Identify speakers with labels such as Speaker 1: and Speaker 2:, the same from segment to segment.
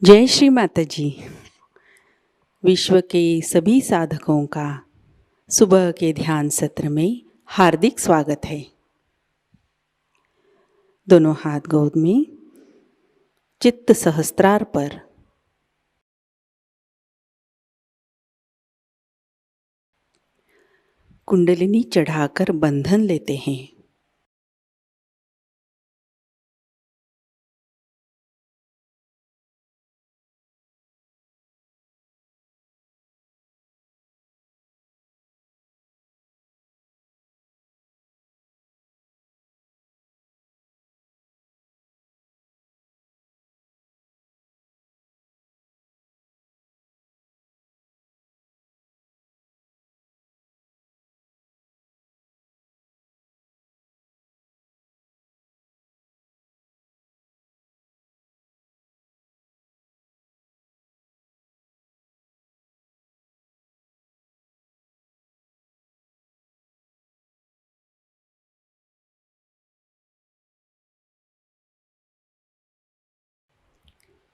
Speaker 1: जय श्री माताजी। विश्व के सभी साधकों का सुबह के ध्यान सत्र में हार्दिक स्वागत है। दोनों हाथ गोद में, चित्त सहस्त्रार पर। कुंडलिनी चढ़ाकर बंधन लेते हैं।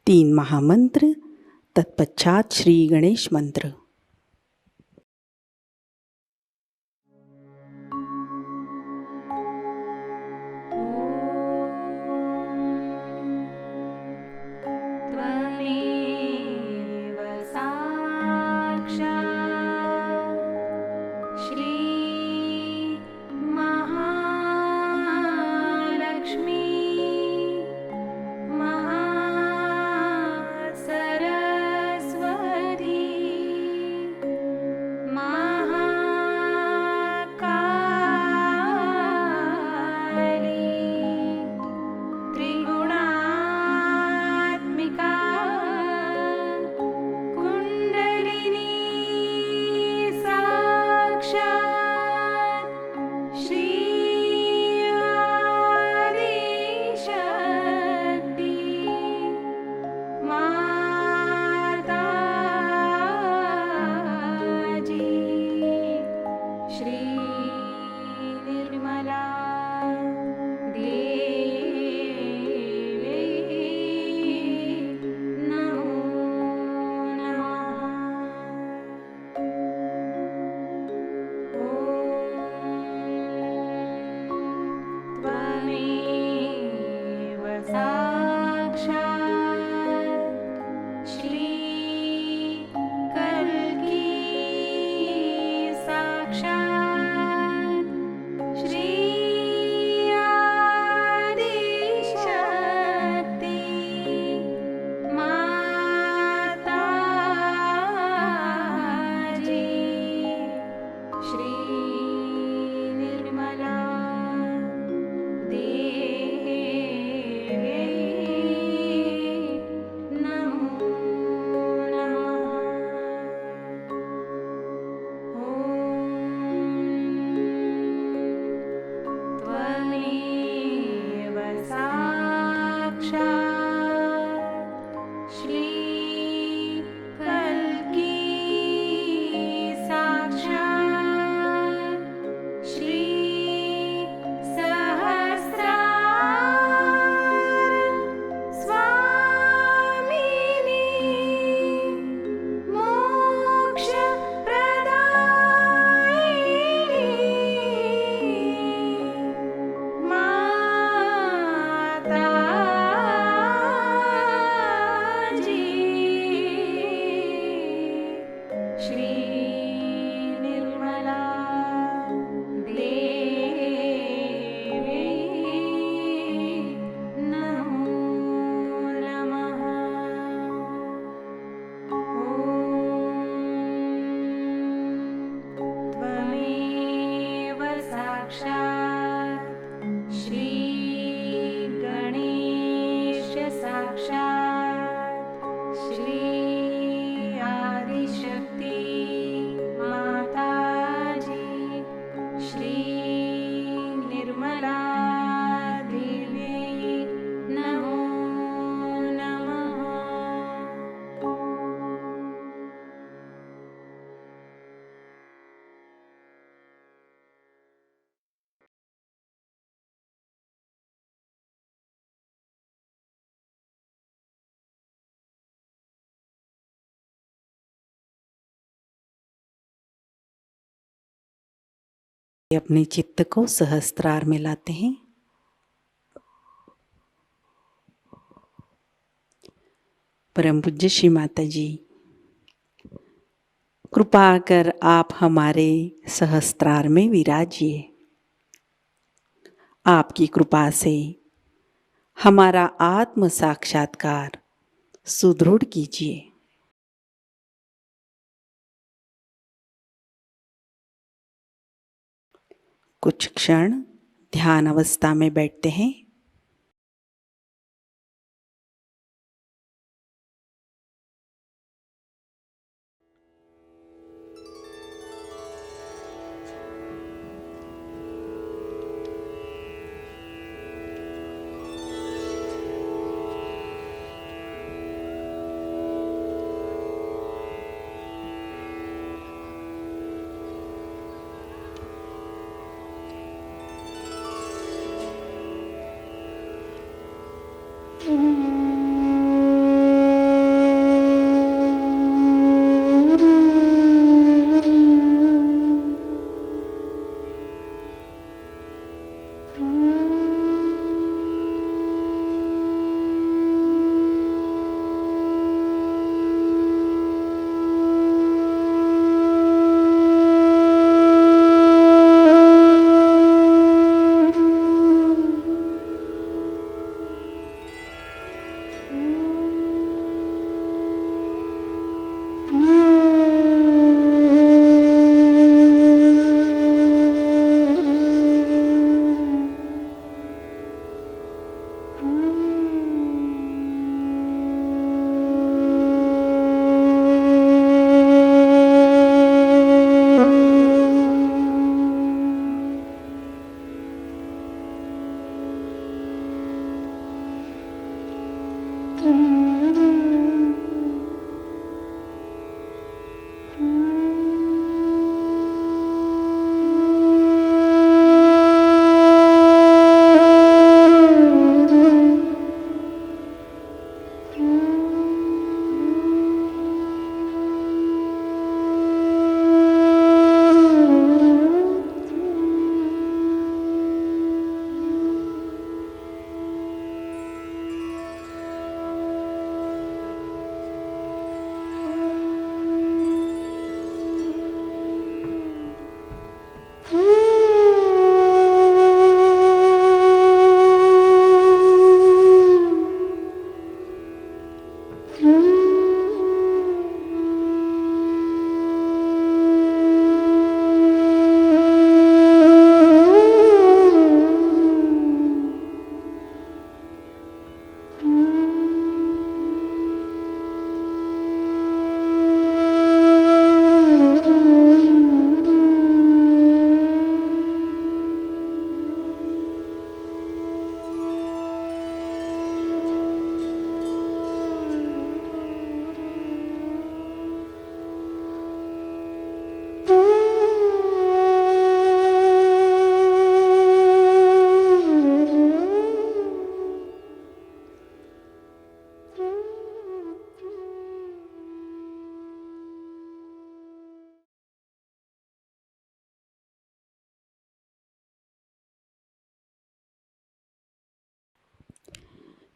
Speaker 1: तीन महामंत्र, तत्पश्चात श्री गणेश मंत्र। अपने चित्त को सहस्त्रार में लाते हैं। परम पूज्य श्री माता जी, कृपा कर आप हमारे सहस्त्रार में विराजिए। आपकी कृपा से हमारा आत्म साक्षात्कार सुदृढ़ कीजिए। कुछ क्षण ध्यान अवस्था में बैठते हैं।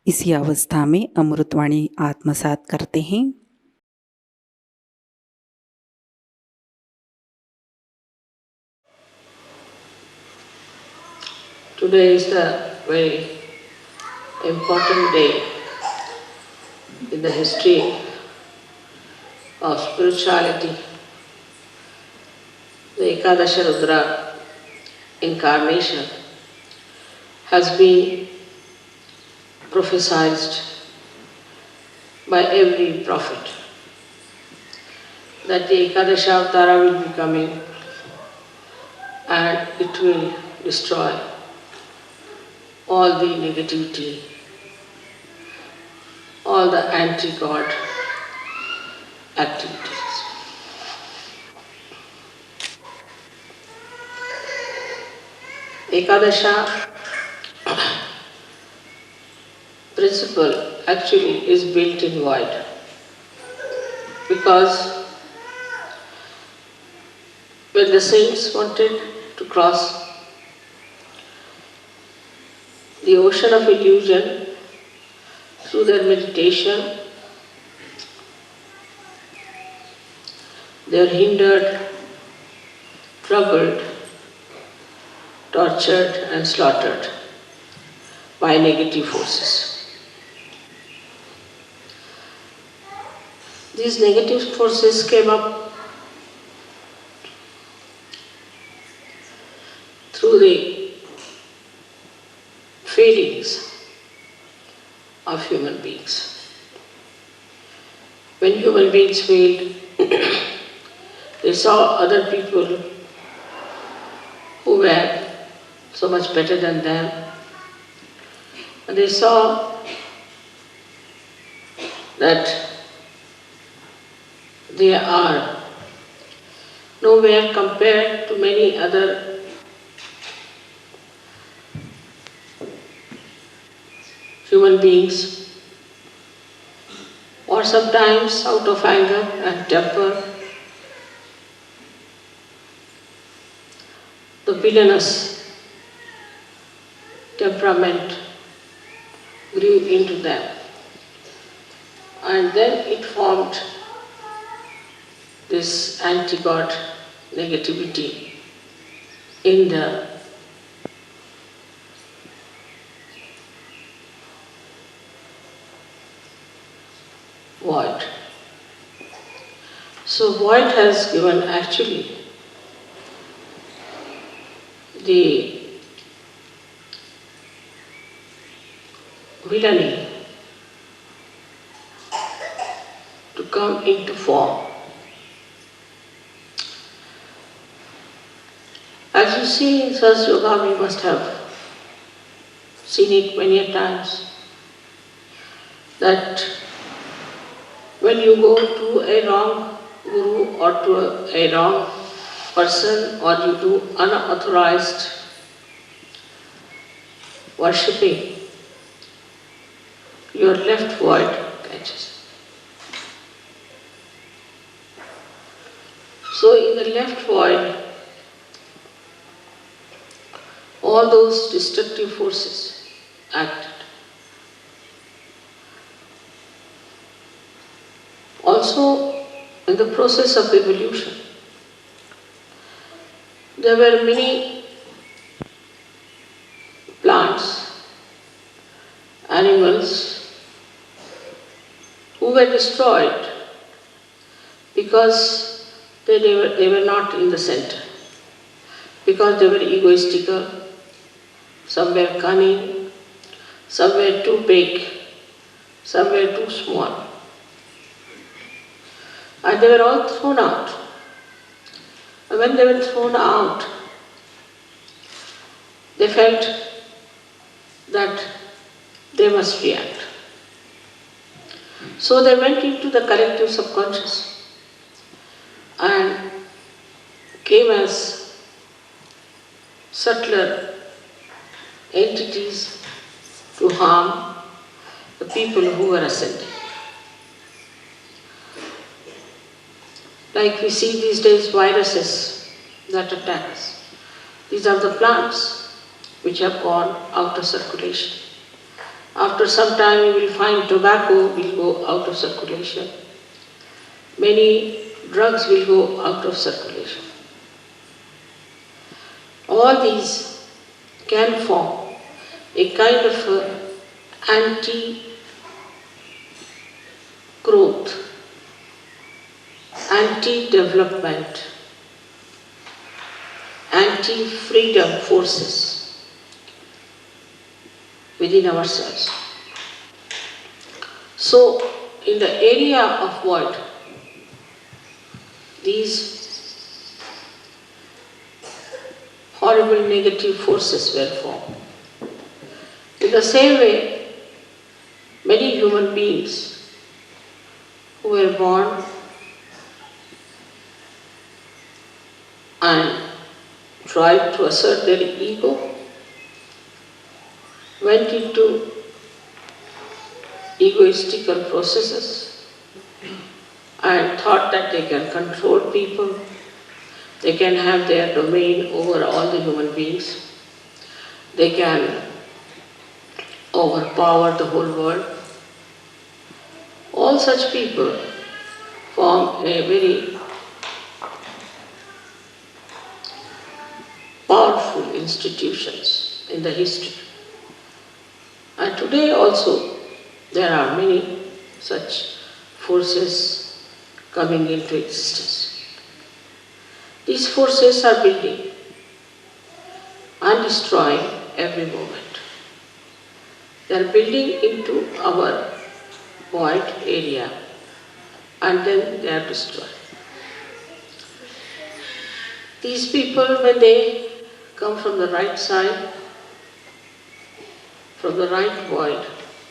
Speaker 1: इसी अवस्था में अमृतवाणी आत्मसात करते हैं।
Speaker 2: Today is the very important day in the history of spirituality. The Ekadasha Rudra incarnation has been prophesied by every prophet that the Ekadasha Avtara will be coming and it will destroy all the negativity, all the anti-God activities. Ekadasha principle actually is built in void because when the saints wanted to cross the ocean of illusion through their meditation. They are hindered, troubled, tortured and slaughtered by negative forces. These negative forces came up through the failings of human beings. When human beings failed, they saw other people who were so much better than them, and they saw that they are nowhere compared to many other human beings, or sometimes out of anger and temper, the villainous temperament grew into them, and then it formed this anti-God negativity in the void. So void has given actually the villainy to come into form. As you see in Sahajayoga, we must have seen it many times, that when you go to a wrong guru or to a wrong person, or you do unauthorized worshipping, your left void catches. So in the left void, all those destructive forces acted. Also, in the process of evolution, there were many plants, animals who were destroyed because they were not in the center, because they were egoistical, some were cunning, some were too big, some were too small. And they were all thrown out. And when they were thrown out, they felt that they must react. So they went into the collective subconscious and came as subtler entities to harm the people who were ascending. Like we see these days viruses that attack us. These are the plants which have gone out of circulation. After some time you will find tobacco will go out of circulation. Many drugs will go out of circulation. All these can form a kind of anti-growth, anti-development, anti-freedom forces within ourselves. So, in the area of void, these horrible negative forces were formed. In the same way, many human beings who were born and tried to assert their ego went into egoistical processes and thought that they can control people, They can have their domain over all the human beings. They can overpower the whole world. All such people form a very powerful institutions in the history. And today also there are many such forces coming into existence. These forces are building and destroying every moment. They are building into our void area and then they are destroyed. These people, when they come from the right side, from the right void,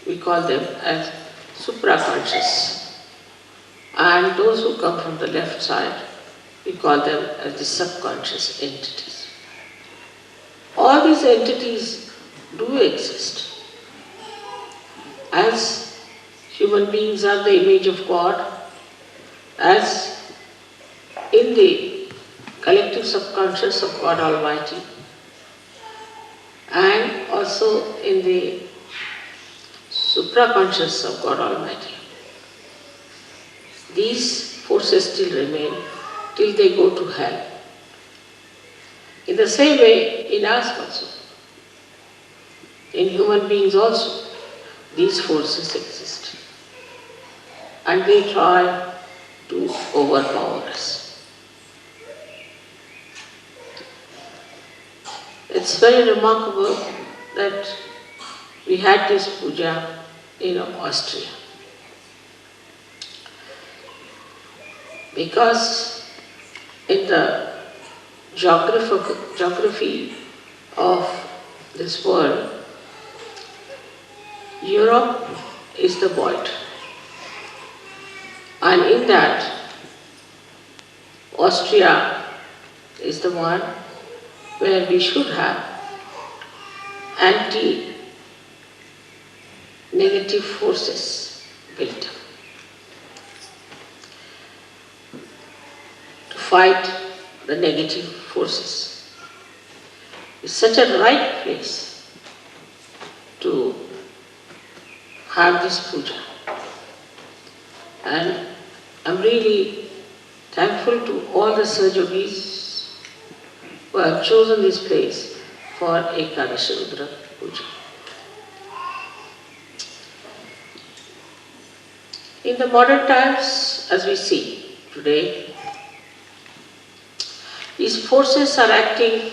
Speaker 2: we call them as supraconscious. And those who come from the left side, we call them as the subconscious entities. All these entities do exist. As human beings are the image of God, as in the collective subconscious of God Almighty, and also in the supraconscious of God Almighty. These forces still remain till they go to hell. In the same way, in us also, in human beings also, these forces exist. And they try to overpower us. It's very remarkable that we had this puja in Austria. Because in the geography of this world, Europe is the void. And in that, Austria is the one where we should have anti-negative forces built up to fight the negative forces. It's such a right place to have this puja. And I'm really thankful to all the Sahajayogis who have chosen this place for Ekadasha Rudra Puja. In the modern times, as we see today, these forces are acting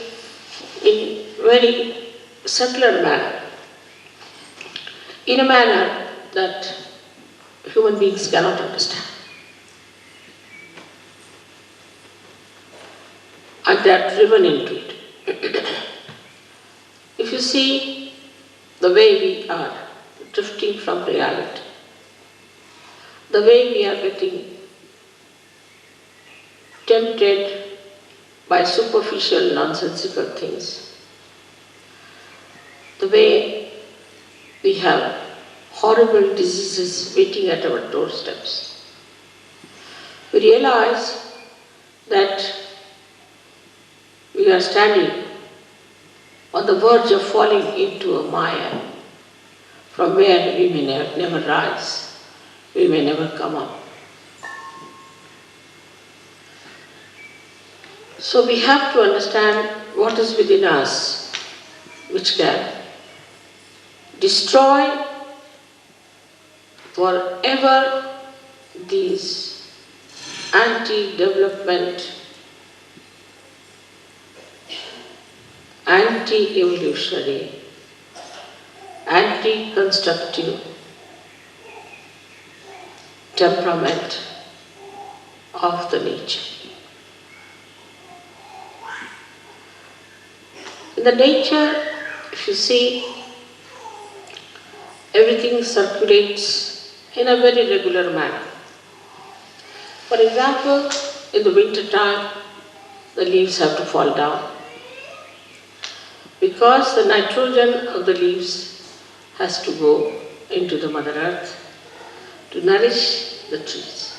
Speaker 2: in very subtler manner, in a manner that human beings cannot understand. And they are driven into it. If you see the way we are drifting from reality, the way we are getting tempted by superficial, nonsensical things, the way we have horrible diseases waiting at our doorsteps, we realize that we are standing on the verge of falling into a mire from where we may never rise, we may never come up. So we have to understand what is within us which can destroy forever these anti-development, anti-evolutionary, anti-constructive temperament of the nature. In the nature, if you see, everything circulates in a very regular manner. For example, in the winter time, the leaves have to fall down because the nitrogen of the leaves has to go into the Mother Earth to nourish the trees.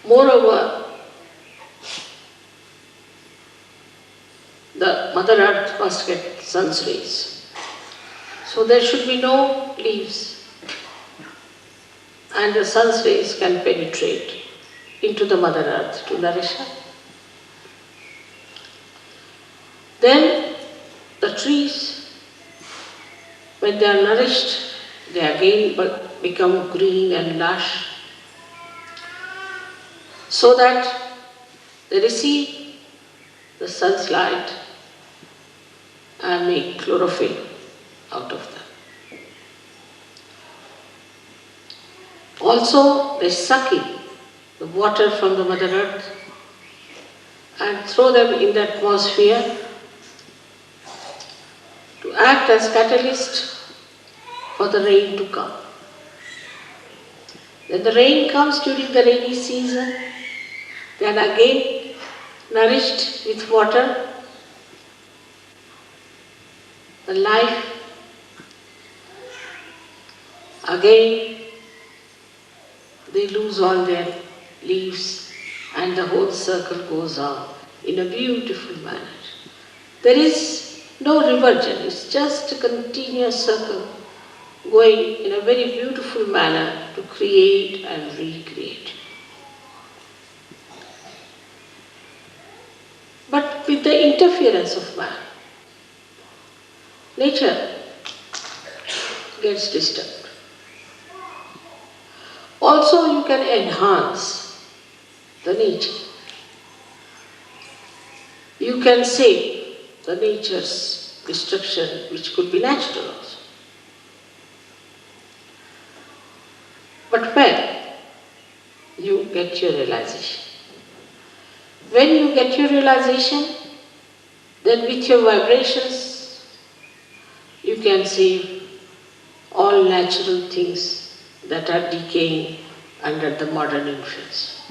Speaker 2: Moreover, Mother Earth must get sun's rays. So there should be no leaves, and the sun's rays can penetrate into the Mother Earth to nourish her. Then the trees, when they are nourished, they again become green and lush, so that they receive the sun's light and make chlorophyll out of them. Also, they suck in the water from the Mother Earth and throw them in the atmosphere to act as catalyst for the rain to come. When the rain comes during the rainy season, then again nourished with water, the life again they lose all their leaves and the whole circle goes on in a beautiful manner. There is no reversion, it's just a continuous circle going in a very beautiful manner to create and recreate. But with the interference of man, nature gets disturbed. Also, you can enhance the nature. You can save the nature's destruction, which could be natural also. But when you get your realization, when you get your realization, then with your vibrations, you can save all natural things that are decaying under the modern influence.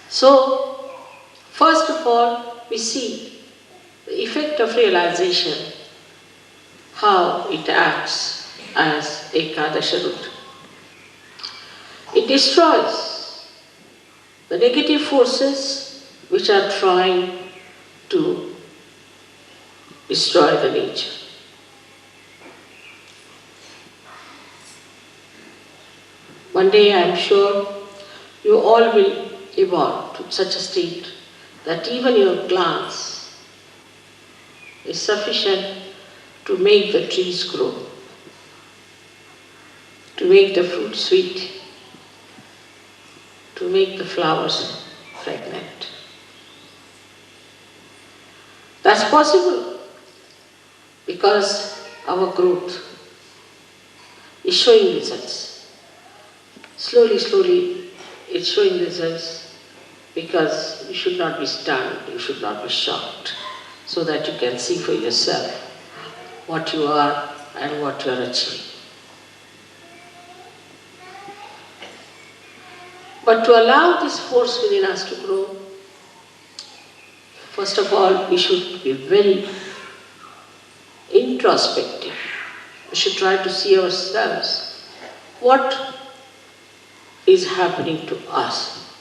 Speaker 2: So, first of all, we see the effect of realization, how it acts as Ekadasha Rudra. It destroys the negative forces which are trying to destroy the nature. One day I am sure you all will evolve to such a state that even your glance is sufficient to make the trees grow, to make the fruit sweet, to make the flowers fragrant. That's possible because our growth is showing results. Slowly, slowly, it's showing results because you should not be stunned, you should not be shocked, so that you can see for yourself what you are and what you are achieving. But to allow this force within us to grow, first of all, we should be very introspective. We should try to see ourselves. What is happening to us?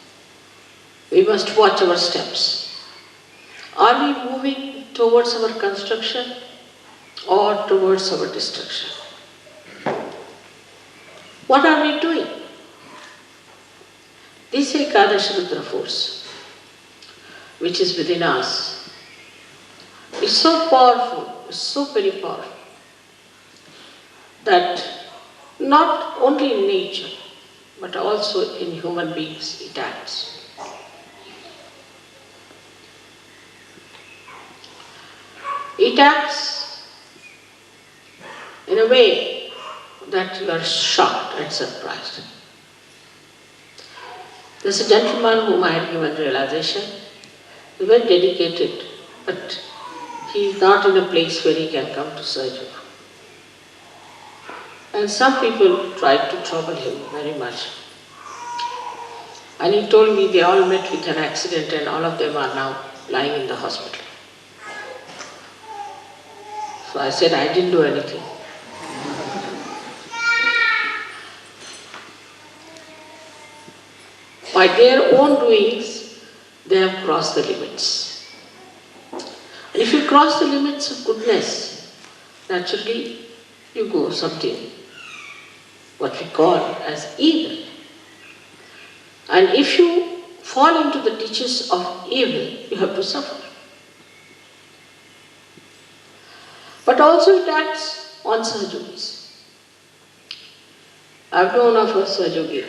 Speaker 2: We must watch our steps. Are we moving towards our construction or towards our destruction? What are we doing? This Ekadasha Rudra force, which is within us, is so powerful, is so very powerful, that not only in nature, but also in human beings it acts. It acts in a way that you are shocked and surprised. There's a gentleman whom I had given realization. He's very dedicated, but he is not in a place where he can come to surgery. And some people tried to trouble him very much. And he told me they all met with an accident and all of them are now lying in the hospital. So I said, I didn't do anything. By their own doings, they have crossed the limits. cross the limits of goodness, naturally you go something what we call as evil. And if you fall into the ditches of evil, you have to suffer. But also it acts on Sahajogis. I've known of a Sahajogi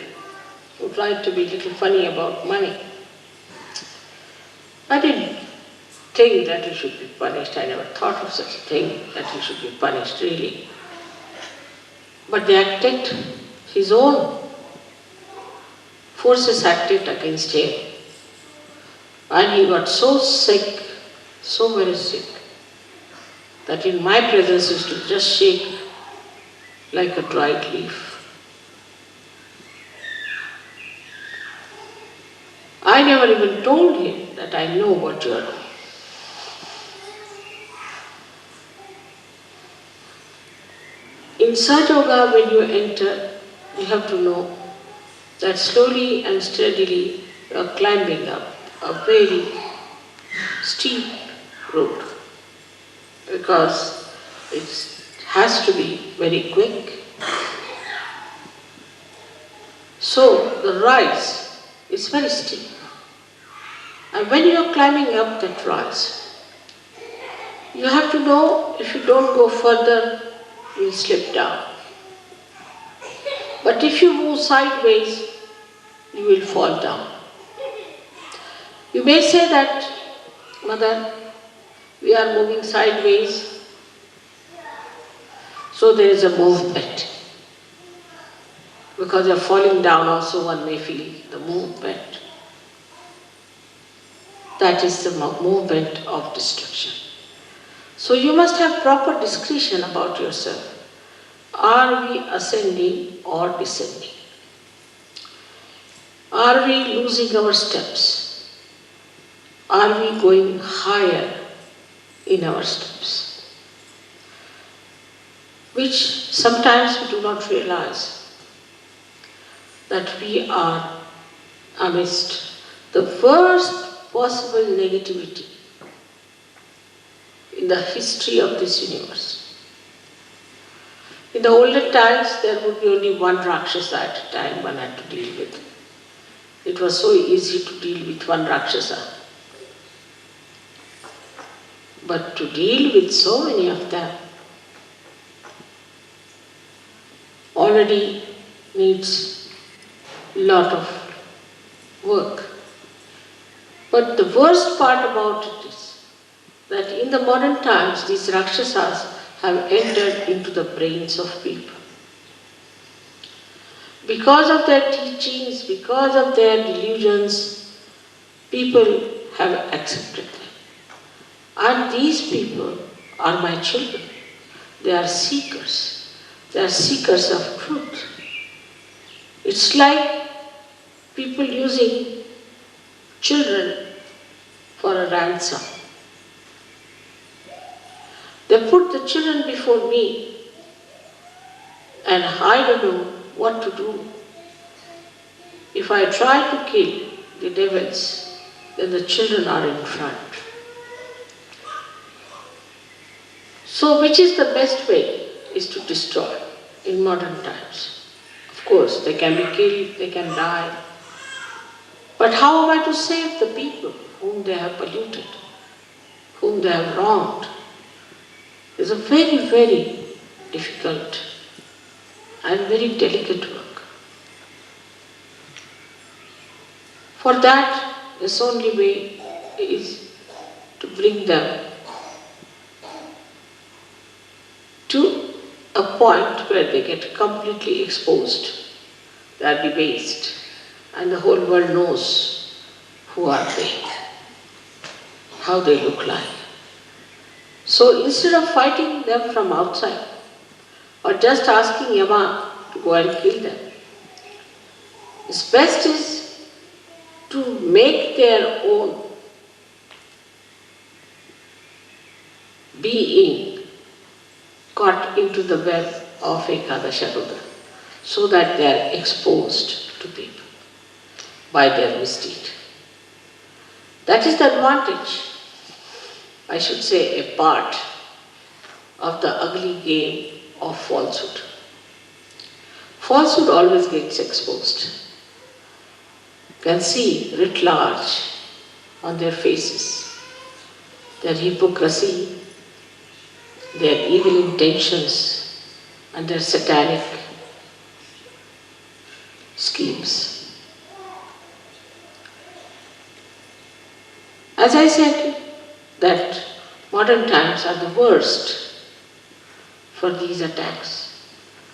Speaker 2: who tried to be a little funny about money. I didn't think that he should be punished. I never thought of such a thing, that he should be punished really. But they acted, his own forces acted against him. And he got so sick, so very sick, that in my presence he used to just shake like a dried leaf. I never even told him that I know what you are doing. In Sahajayoga, when you enter, you have to know that slowly and steadily you are climbing up a very steep road, because it has to be very quick. So the rise is very steep. And when you are climbing up that rise, you have to know if you don't go further, you will slip down. But if you move sideways, you will fall down. You may say that, Mother, we are moving sideways, so there is a movement. Because you are falling down also, one may feel the movement. That is the movement of destruction. So you must have proper discretion about yourself. Are we ascending or descending? Are we losing our steps? Are we going higher in our steps? Which sometimes we do not realize that we are amidst the worst possible negativity in the history of this universe. In the olden times, there would be only one Rakshasa at a time one had to deal with. It was so easy to deal with one Rakshasa. But to deal with so many of them already needs a lot of work. But the worst part about it is that in the modern times, these Rakshasas have entered into the brains of people. Because of their teachings, because of their delusions, people have accepted them. And these people are my children. They are seekers. They are seekers of truth. It's like people using children for a ransom. They put the children before me, and I don't know what to do. If I try to kill the devils, then the children are in front. So which is the best way? Is to destroy in modern times. Of course, they can be killed, they can die. But how am I to save the people whom they have polluted, whom they have wronged? It's a very, very difficult and very delicate work. For that, this only way is to bring them to a point where they get completely exposed. They are debased, and the whole world knows who are they, how they look like. So instead of fighting them from outside, or just asking Yama to go and kill them, it's best is to make their own being caught into the web of Ekadasha Rudra, so that they are exposed to people by their misdeed. That is the advantage. I should say a part of the ugly game of falsehood. Falsehood always gets exposed. You can see writ large on their faces their hypocrisy, their evil intentions, and their satanic schemes. As I said, that modern times are the worst for these attacks.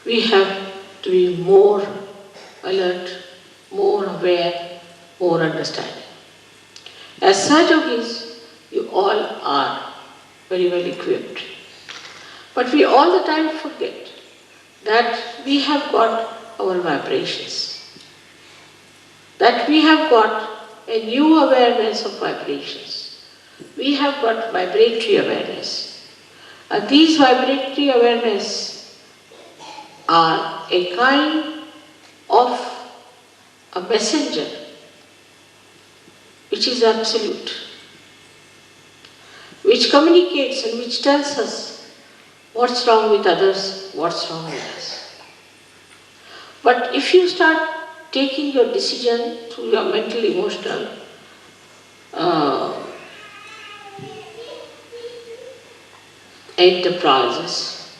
Speaker 2: We have to be more alert, more aware, more understanding. As Sahajogis, you all are very well equipped. But we all the time forget that we have got our vibrations, that we have got a new awareness of vibrations. We have got vibratory awareness. And these vibratory awareness are a kind of a messenger which is absolute, which communicates and which tells us what's wrong with others, what's wrong with us. But if you start taking your decision through your mental, emotional enterprises,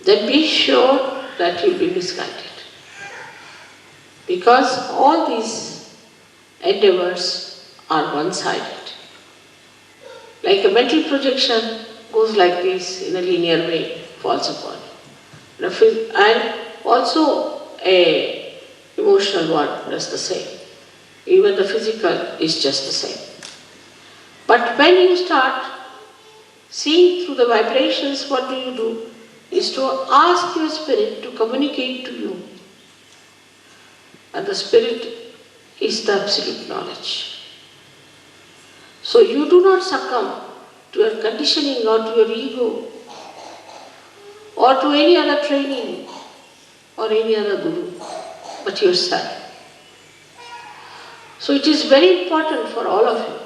Speaker 2: then be sure that you'll be misguided. Because all these endeavors are one-sided. Like a mental projection goes like this in a linear way, falls upon. And also a emotional one does the same. Even the physical is just the same. But when you start seeing through the vibrations, what do? Is to ask your spirit to communicate to you. And the spirit is the absolute knowledge. So you do not succumb to your conditioning or to your ego or to any other training or any other guru, but yourself. So it is very important for all of you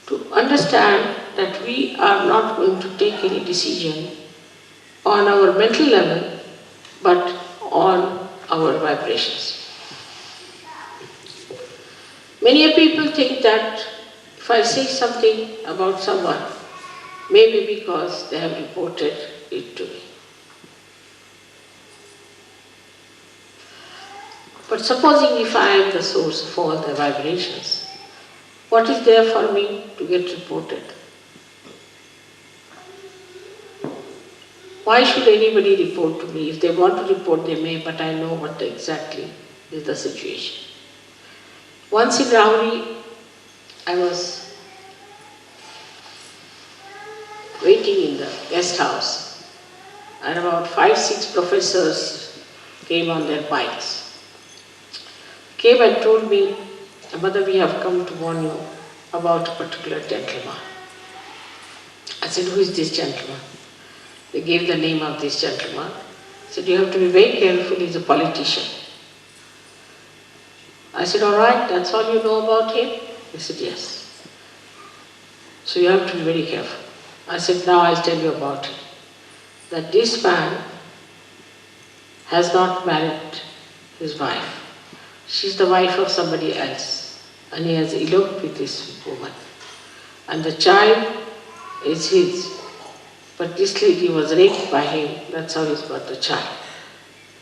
Speaker 2: to understand that we are not going to take any decision on our mental level, but on our vibrations. Many people think that if I say something about someone, maybe because they have reported it to me. But supposing if I am the source of all the vibrations, what is there for me to get reported? Why should anybody report to me? If they want to report, they may, but I know what exactly is the situation. Once in Rauri, I was waiting in the guest house, and about 5-6 professors came on their bikes. Came and told me, "Mother, we have come to warn you about a particular gentleman." I said, "Who is this gentleman?" They gave the name of this gentleman. I said, "You have to be very careful, he's a politician." I said, "All right, that's all you know about him?" He said, "Yes." "So you have to be very careful." I said, "Now I'll tell you about him. That this man has not married his wife. She's the wife of somebody else, and he has eloped with this woman. And the child is his. But this lady was raped by him, that's how he's got the child."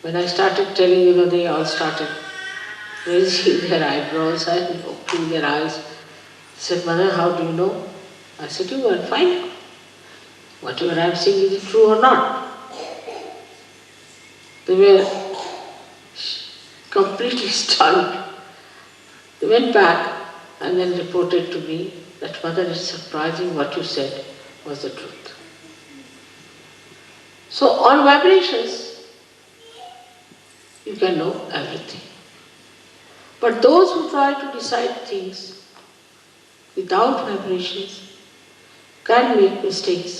Speaker 2: When I started telling, they all started raising their eyebrows and opening their eyes. I said, "Mother, how do you know?" I said, "You go and find out. Whatever I'm saying, is it true or not?" They were completely stunned. They went back and then reported to me that, "Mother, it's surprising what you said was the truth." So on vibrations, you can know everything. But those who try to decide things without vibrations can make mistakes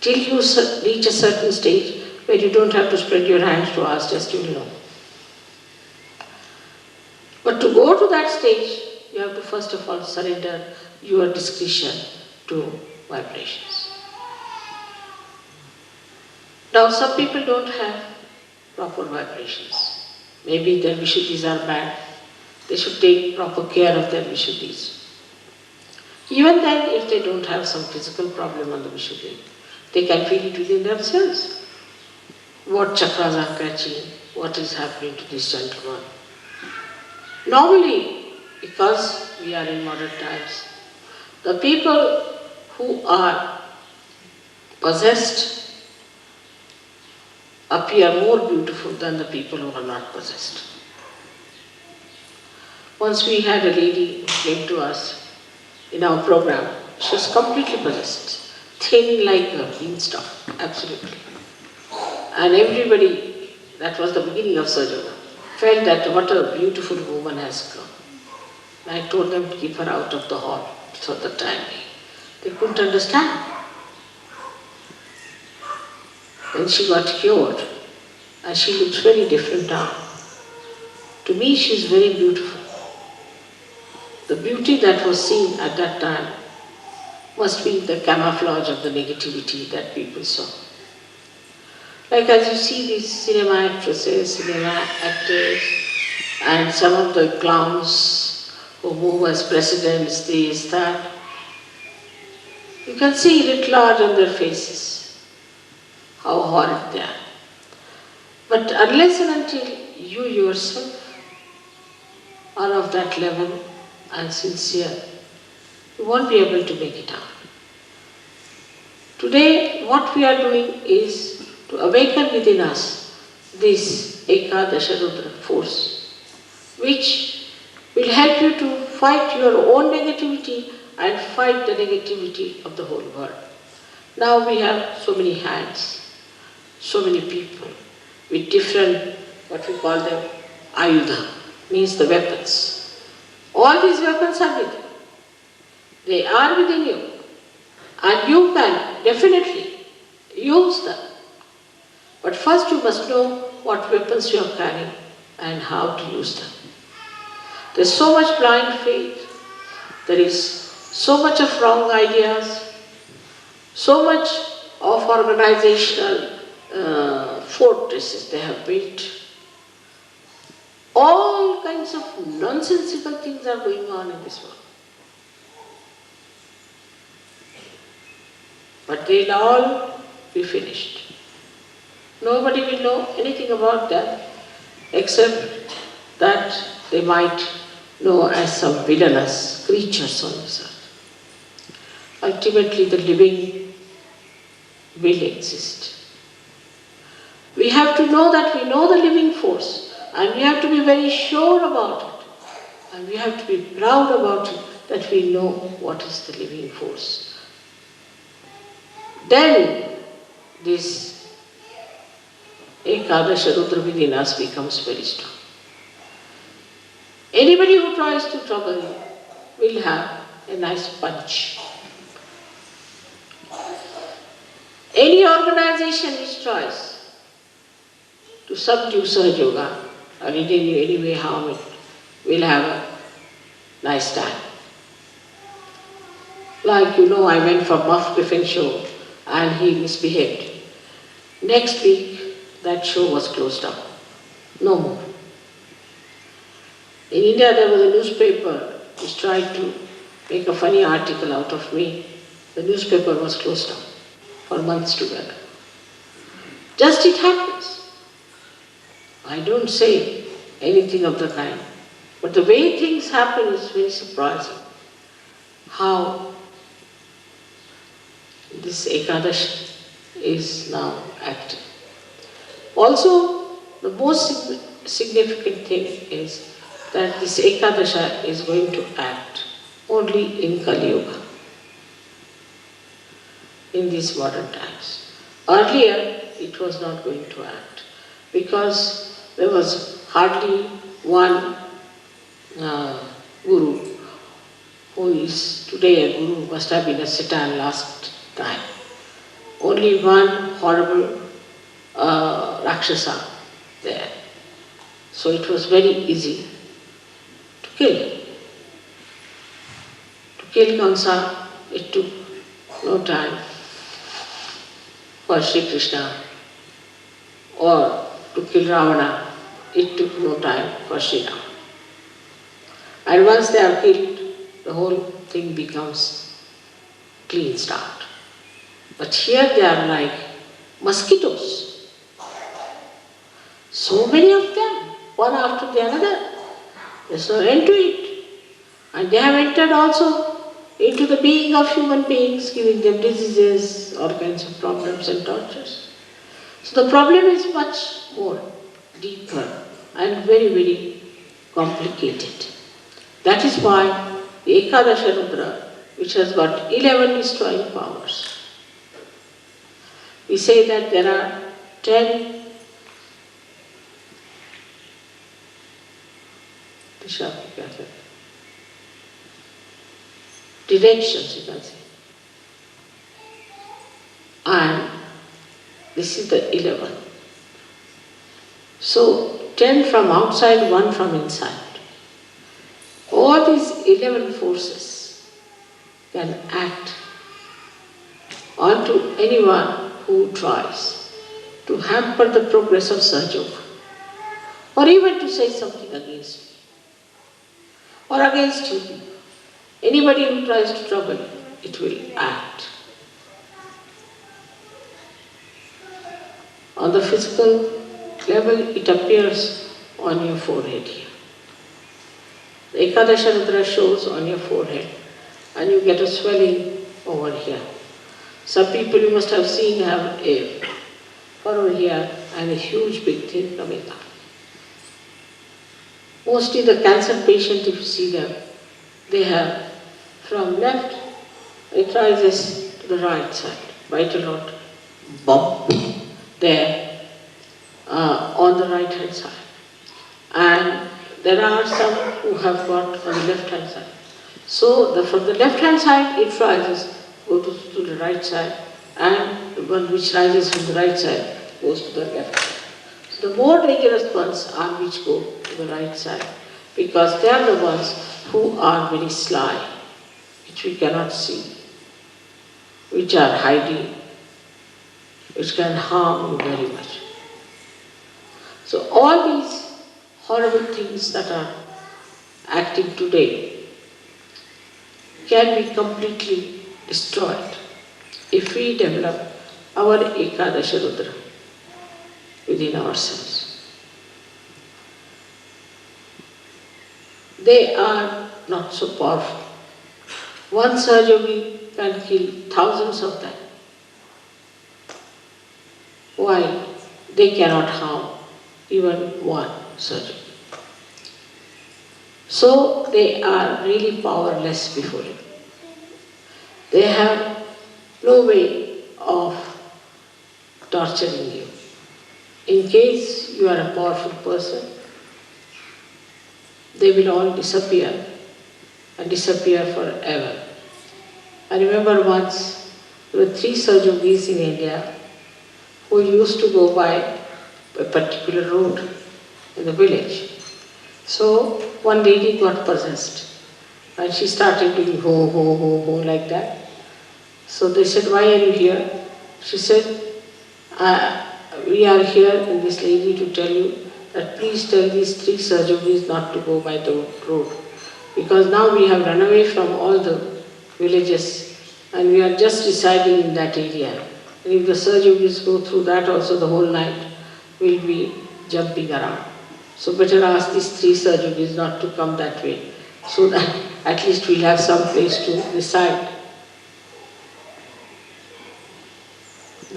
Speaker 2: till you reach a certain stage where you don't have to spread your hands to ask, just you'll know. But to go to that stage, you you have to first of all surrender your discretion to vibrations. Now some people don't have proper vibrations. Maybe their Vishuddhis are bad. They should take proper care of their Vishuddhis. Even then, if they don't have some physical problem on the Vishuddhi, they can feel it within themselves. What chakras are catching, what is happening to this gentleman. Normally, because we are in modern times, the people who are possessed appear more beautiful than the people who are not possessed. Once we had a lady who came to us in our program. She was completely possessed, thin like a beanstalk, absolutely. And everybody, that was the beginning of Sahajayoga, felt that what a beautiful woman has come. I told them to keep her out of the hall for the time being. They couldn't understand. Then she got cured and she looks very different now. To me, she is very beautiful. The beauty that was seen at that time must be the camouflage of the negativity that people saw. Like as you see these cinema actresses, cinema actors, and some of the clowns who move as presidents, this, that, you can see writ large on their faces, how horrid they are. But unless and until you yourself are of that level and sincere, you won't be able to make it out. Today, what we are doing is to awaken within us this Ekadasha Rudra force, which will help you to fight your own negativity and fight the negativity of the whole world. Now we have so many hands, so many people with different, what we call them, ayudha, means the weapons. All these weapons are with you. They are within you. And you can definitely use them. But first you must know what weapons you are carrying and how to use them. There is so much blind faith. There is so much of wrong ideas. So much of organizational fortresses they have built. All kinds of nonsensical things are going on in this world. But they'll all be finished. Nobody will know anything about them except that they might know as some villainous creatures on this earth. Ultimately, the living will exist. We have to know that we know the living force, and we have to be very sure about it. And we have to be proud about it, that we know what is the living force. Then this Ekadasha Rudra within us becomes very strong. Anybody who tries to trouble you will have a nice punch. Any organization which tries to subdue Sahajayoga or in any way harm it will have a nice time. Like I went for Muff Griffin show and he misbehaved. Next week, that show was closed down. No more. In India, there was a newspaper which tried to make a funny article out of me. The newspaper was closed down for months together. Just it happens. I don't say anything of the kind. But the way things happen is very surprising. How this Ekadash is now active. Also, the most significant thing is that this Ekadasha is going to act only in Kali Yuga, in these modern times. Earlier, it was not going to act because there was hardly one guru who is today a guru, must have been a Satan last time. Only one horrible Rakshasa there. So it was very easy to kill him. kill Kamsa, it took no time for Sri Krishna, or to kill Ravana, it took no time for Sri Rama. And once they are killed, the whole thing becomes clean start. But here they are like mosquitoes. So many of them, one after the other. There's no end to it. And they have entered also into the being of human beings, giving them diseases, all kinds of problems and tortures. So the problem is much more deeper and very, very complicated. That is why the Ekadasha Rudra, which has got 11 destroying powers, we say that there are 10 directions, you can say. And this is the 11. So 10 from outside, 1 from inside. All these 11 forces can act onto anyone who tries to hamper the progress of Sahajayoga, or even to say something against me, or against you. Anybody who tries to trouble you, it will act. On the physical level, it appears on your forehead here. The Ekadasha Rudra shows on your forehead, and you get a swelling over here. Some people you must have seen have a furrow here and a huge big thing coming up. Mostly the cancer patient, if you see them, they have from left, it rises to the right side, vital load, bump there on the right hand side. And there are some who have got on the left hand side. So from the left hand side it rises, goes to the right side, and the one which rises from the right side goes to the left side. So the more dangerous ones are which go to the right side, because they are the ones who are very sly, which we cannot see, which are hiding, which can harm you very much. So all these horrible things that are acting today can be completely destroyed if we develop our Ekadasha Rudra within ourselves. They are not so powerful. One Sahajayogi can kill thousands of them, while they cannot harm even one Sahajayogi. So they are really powerless before him. They have no way of torturing you. In case you are a powerful person, they will all disappear and disappear forever. I remember once there were 3 Sahajogis in India who used to go by a particular road in the village. So one lady got possessed and she started doing ho, ho, ho, ho like that. So they said, "Why are you here?" She said, "We are here in this lady to tell you that please tell these 3 Sahajogis not to go by the road. Because now we have run away from all the villages and we are just residing in that area. And if the Sahajogis go through that also, the whole night will be jumping around. So better ask these 3 Sahajogis not to come that way, so that at least we'll have some place to reside."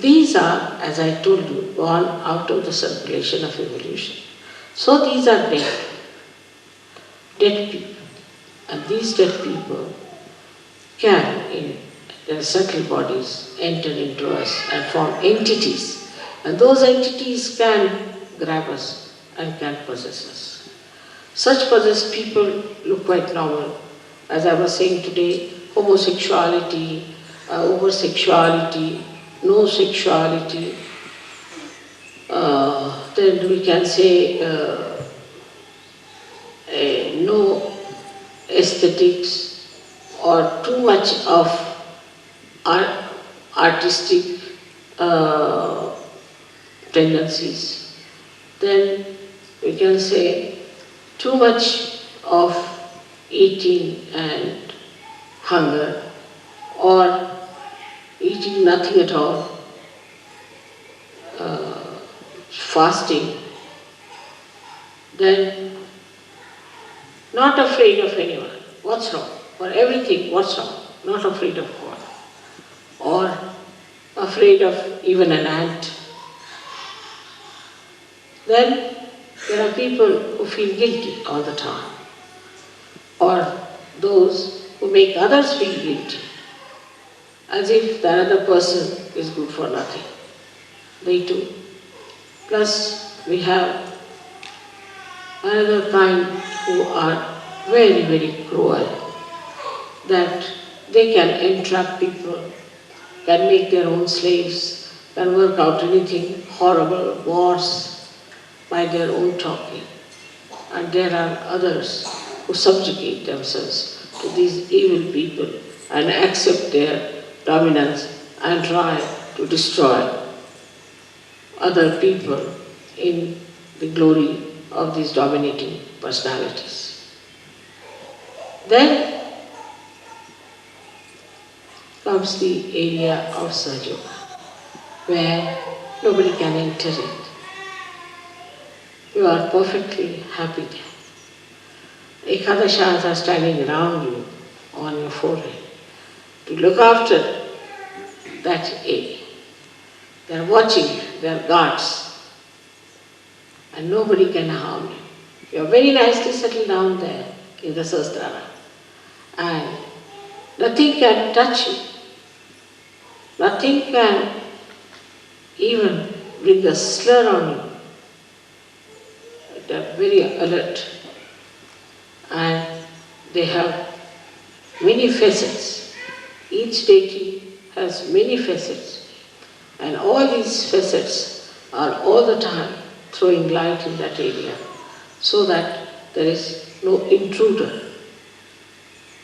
Speaker 2: These are, as I told you, born out of the circulation of evolution. So these are dead people. And these dead people can, in their subtle bodies, enter into us and form entities. And those entities can grab us and can possess us. Such possessed people look quite normal. As I was saying today, homosexuality, over-sexuality, no sexuality, then we can say no aesthetics or or too much of artistic tendencies, then we can say too much of eating and hunger, or eating nothing at all, fasting, then not afraid of anyone. What's wrong? For everything, what's wrong? Not afraid of God. Or afraid of even an ant. Then there are people who feel guilty all the time. Or those who make others feel guilty, as if the other person is good for nothing. They too. Plus, we have another kind who are very, very cruel, that they can entrap people, can make their own slaves, can work out anything horrible, wars by their own talking. And there are others who subjugate themselves to these evil people and accept their dominance and try to destroy other people in the glory of these dominating personalities. Then comes the area of Sahajayoga, where nobody can enter it. You are perfectly happy there. Ekadashas are standing around you on your forehead to look after that area. They are watching, they are guards, and nobody can harm you. You are very nicely settled down there in the Sahasrara, and nothing can touch you. Nothing can even bring a slur on you. They are very alert, and they have many facets. Each deity has many facets, and all these facets are all the time throwing light in that area, so that there is no intruder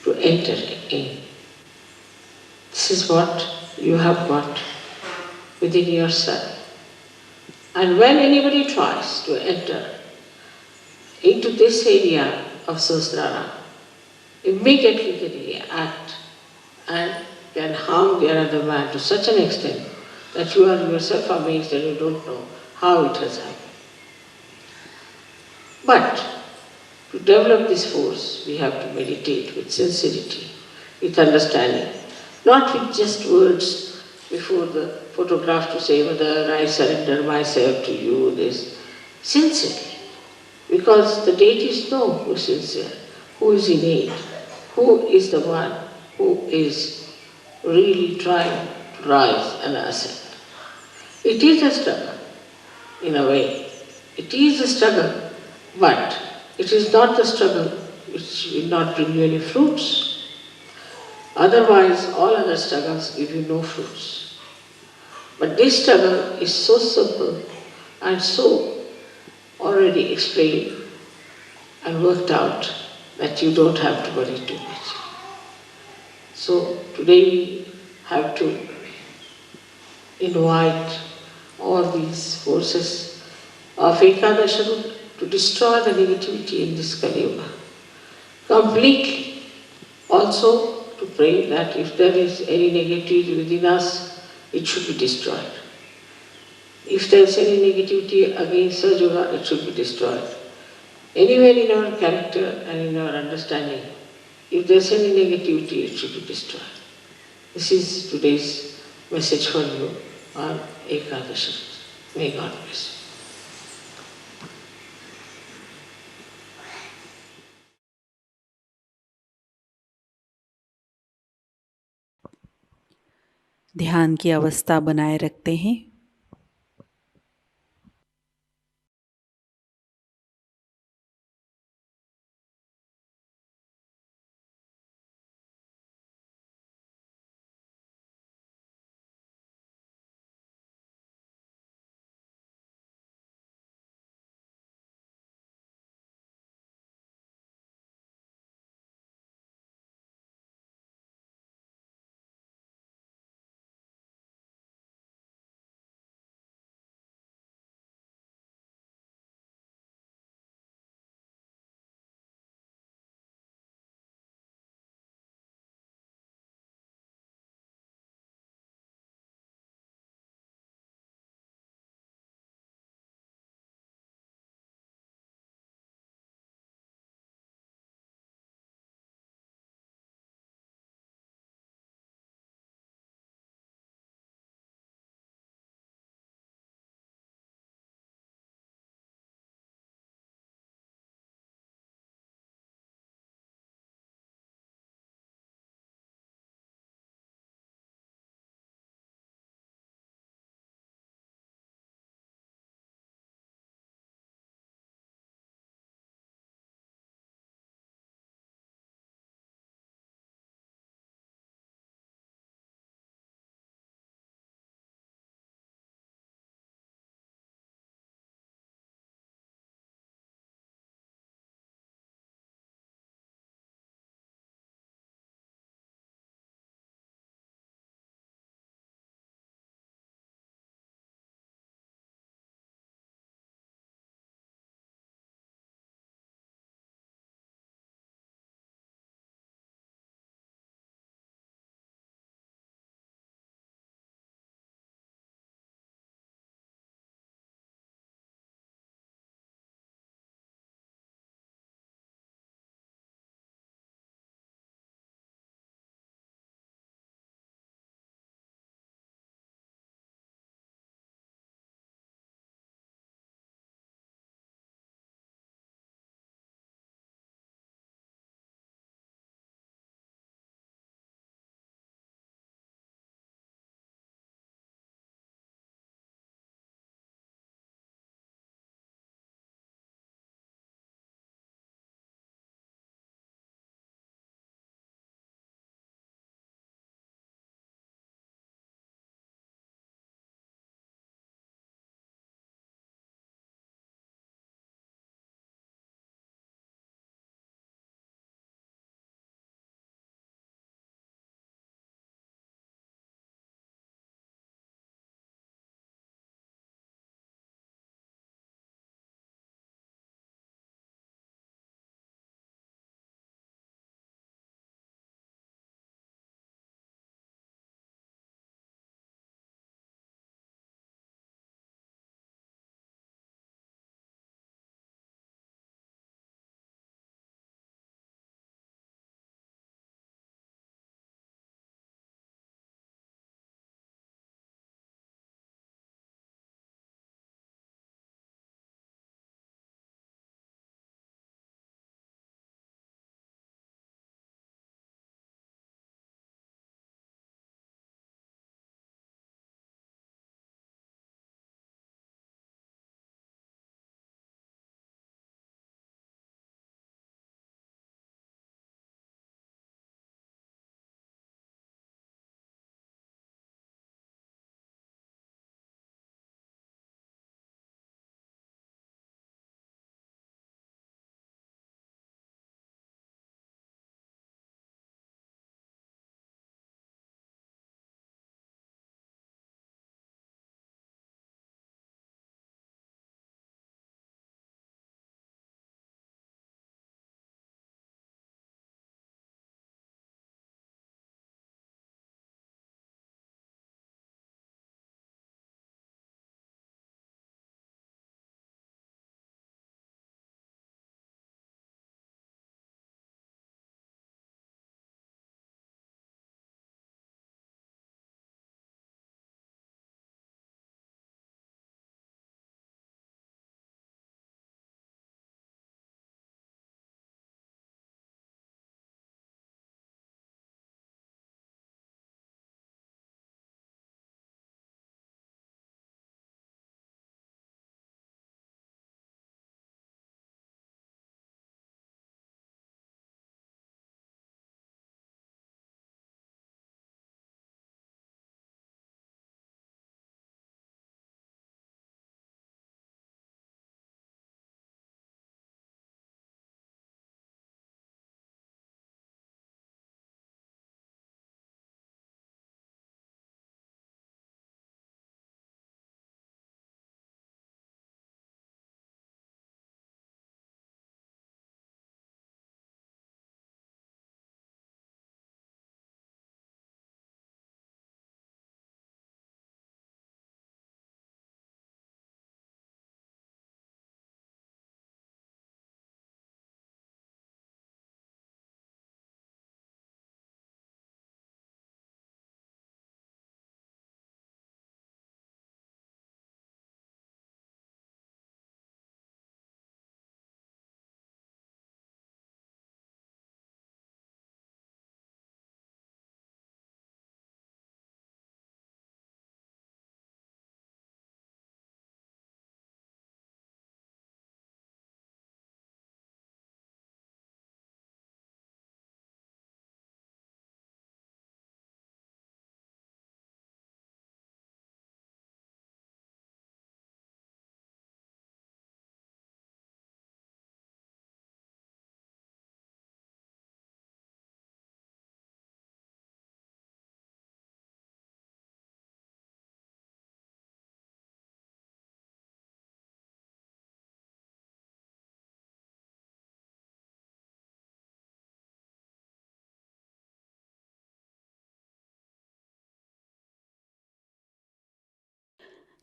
Speaker 2: to enter in. This is what you have got within yourself. And when anybody tries to enter into this area of Sahasrara, immediately they react and can harm the other man to such an extent that you are yourself amazed and you don't know how it has happened. But to develop this force, we have to meditate with sincerity, with understanding, not with just words before the photograph to say, "Mother, I surrender myself to you," this. Sincerely. Because the deities know who is sincere, who is innate, who is the one who is really trying to rise and ascend. It is a struggle, in a way. It is a struggle, but it is not the struggle which will not bring you any fruits. Otherwise, all other struggles give you no fruits. But this struggle is so simple and so already explained and worked out that you don't have to worry too much. So today we have to invite all these forces of Ekadasha to destroy the negativity in this Kali Yuga completely. Also to pray that if there is any negativity within us, it should be destroyed. If there is any negativity against Sahajayoga, it should be destroyed. Anywhere in our character and in our understanding, if there is any negativity, it should be destroyed. This is today's message for you on Ekadasha. May God bless you.
Speaker 1: ध्यान की अवस्था बनाए रखते हैं।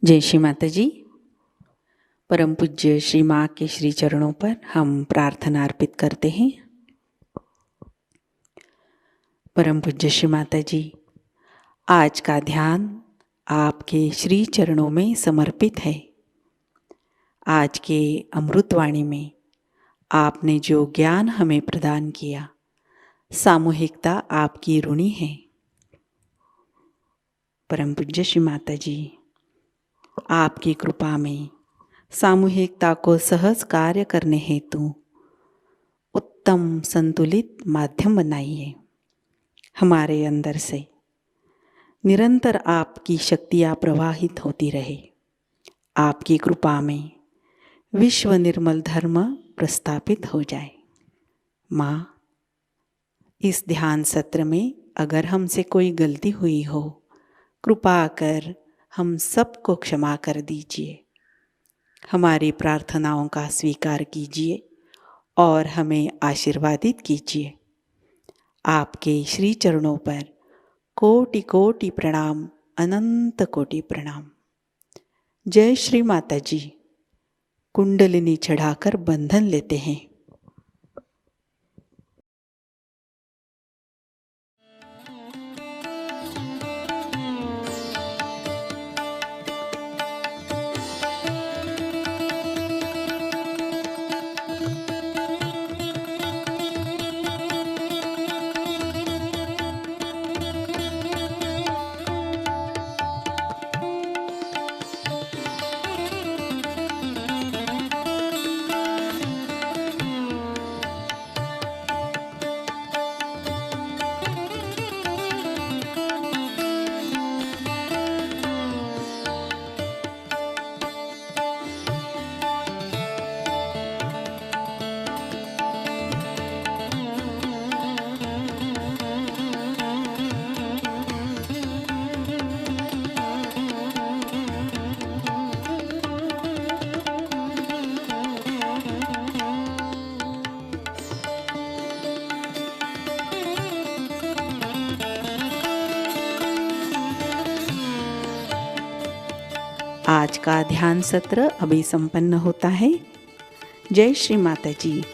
Speaker 1: जय श्री माता जी। परम पूज्य श्री माँ के श्री चरणों पर हम प्रार्थना अर्पित करते हैं। परम पूज्य श्री माता जी, आज का ध्यान आपके श्री चरणों में समर्पित है। आज के अमृतवाणी में आपने जो ज्ञान हमें प्रदान किया, सामूहिकता आपकी ऋणी है। परम पूज्य श्री माता जी, आपकी कृपा में सामूहिकता को सहज कार्य करने हेतु उत्तम संतुलित माध्यम बनाइए। हमारे अंदर से निरंतर आपकी शक्तियाँ प्रवाहित होती रहे। आपकी कृपा में विश्व निर्मल धर्म प्रस्थापित हो जाए। माँ, इस ध्यान सत्र में अगर हमसे कोई गलती हुई हो, कृपा कर हम सबको क्षमा कर दीजिए। हमारी प्रार्थनाओं का स्वीकार कीजिए और हमें आशीर्वादित कीजिए। आपके श्री चरणों पर कोटि कोटि प्रणाम, अनंत कोटि प्रणाम। जय श्री माता जी। कुंडलिनी चढ़ाकर बंधन लेते हैं। आज का ध्यान सत्र अभी संपन्न होता है। जय श्री माता जी।